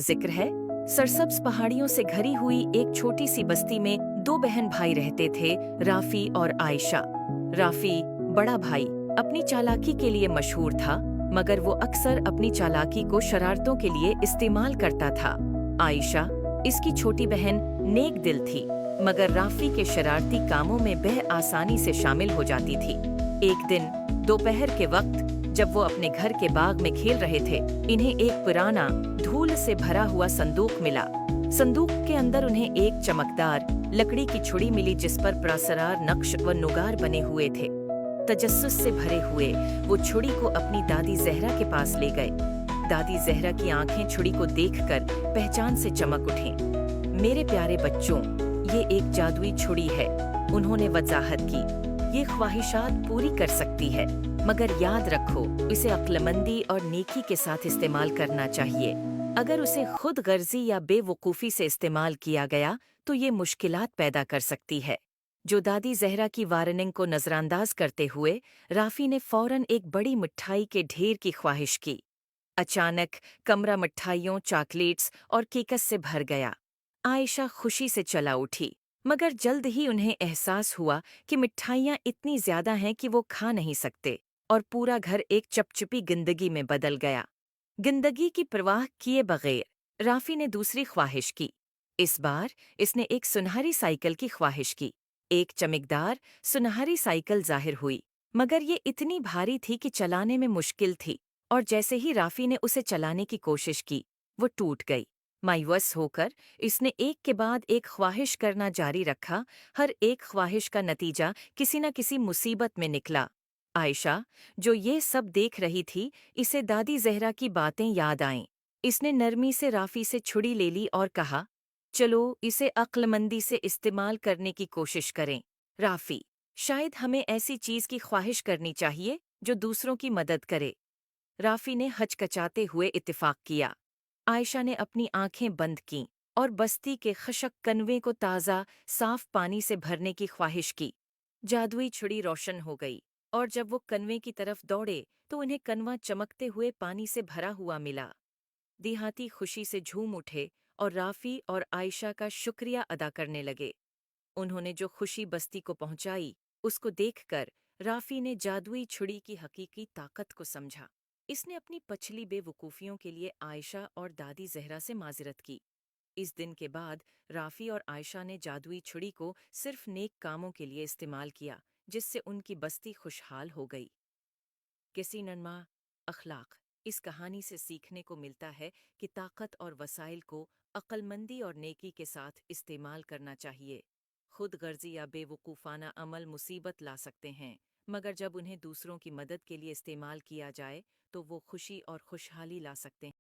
जिक्र है। सरसब्ज पहाड़ियों से घिरी हुई एक छोटी सी बस्ती में दो बहन भाई रहते थे, राफी और आयशा। राफी, बड़ा भाई, अपनी चालाकी के लिए मशहूर था, मगर वो अक्सर अपनी चालाकी को शरारतों के लिए इस्तेमाल करता था। आयशा, इसकी छोटी बहन, नेक दिल थी, मगर राफी के शरारती कामों में वह आसानी से शामिल हो जाती थी। एक दिन दोपहर के वक्त जब वो अपने घर के बाग में खेल रहे थे, इन्हें एक पुराना धूल से भरा हुआ संदूक मिला। संदूक के अंदर उन्हें एक चमकदार लकड़ी की छुड़ी मिली जिस पर प्रासरार नक्श व नुगार बने हुए थे। तजस्सुस से भरे हुए वो छुड़ी को अपनी दादी जहरा के पास ले गए। दादी जहरा की आंखें छुड़ी को देखकर पहचान से चमक उठीं। मेरे प्यारे बच्चों, ये एक जादुई छुड़ी है, उन्होंने वजाहत की। ये ख्वाहिशात पूरी कर सकती है, मगर याद रखो, इसे अक्लमंदी और नेकी के साथ इस्तेमाल करना चाहिए। अगर उसे खुद गर्जी या बेवकूफ़ी से इस्तेमाल किया गया तो ये मुश्किलात पैदा कर सकती है। जो दादी जहरा की वार्निंग को नज़रअंदाज करते हुए राफी ने फौरन एक बड़ी मिठाई के ढेर की ख्वाहिश की। अचानक कमरा मिठाइयों, चॉकलेट्स और केकस से भर गया। आयशा खुशी से चला उठी, मगर जल्द ही उन्हें एहसास हुआ कि मिठाइयाँ इतनी ज्यादा हैं कि वो खा नहीं सकते, और पूरा घर एक चपचपी जिंदगी में बदल गया। जिंदगी की परवाह किए बगैर राफी ने दूसरी ख्वाहिश की। इस बार इसने एक सुनहरी साइकिल की ख्वाहिश की। एक चमकदार सुनहरी साइकिल जाहिर हुई, मगर ये इतनी भारी थी कि चलाने में मुश्किल थी, और जैसे ही राफी ने उसे चलाने की कोशिश की, वो टूट गई। मायूस होकर इसने एक के बाद एक ख्वाहिश करना जारी रखा। हर एक ख्वाहिश का नतीजा किसी न किसी मुसीबत में निकला। आयशा, जो ये सब देख रही थी, इसे दादी जहरा की बातें याद आईं। इसने नरमी से राफी से छुड़ी ले ली और कहा, चलो इसे अक्लमंदी से इस्तेमाल करने की कोशिश करें। राफी, शायद हमें ऐसी चीज की ख्वाहिश करनी चाहिए जो दूसरों की मदद करे। राफी ने हचकचाते हुए इत्तेफाक किया। आयशा ने अपनी आंखें बंद कीं और बस्ती के खशक कनवे को ताज़ा, साफ पानी से भरने की ख्वाहिश की। जादुई छुड़ी रोशन हो गई, और जब वो कनवे की तरफ दौड़े तो उन्हें कनवा चमकते हुए पानी से भरा हुआ मिला। देहाती खुशी से झूम उठे और राफी और आयशा का शुक्रिया अदा करने लगे। उन्होंने जो खुशी बस्ती को पहुंचाई, उसको देखकर राफी ने जादुई छुड़ी की हकीकी ताकत को समझा। इसने अपनी पछली बेवकूफ़ियों के लिए आयशा और दादी जहरा से माजरत की। इस दिन के बाद राफी और आयशा ने जादुई छुड़ी को सिर्फ नेक कामों के लिए इस्तेमाल किया, जिससे उनकी बस्ती खुशहाल हो गई। किसी नन्मा अखलाक, इस कहानी से सीखने को मिलता है कि ताकत और वसाइल को अक्लमंदी और नेकी के साथ इस्तेमाल करना चाहिए। खुद गर्जी या बेवकूफ़ाना अमल मुसीबत ला सकते हैं, मगर जब उन्हें दूसरों की मदद के लिए इस्तेमाल किया जाए तो वो खुशी और खुशहाली ला सकते हैं।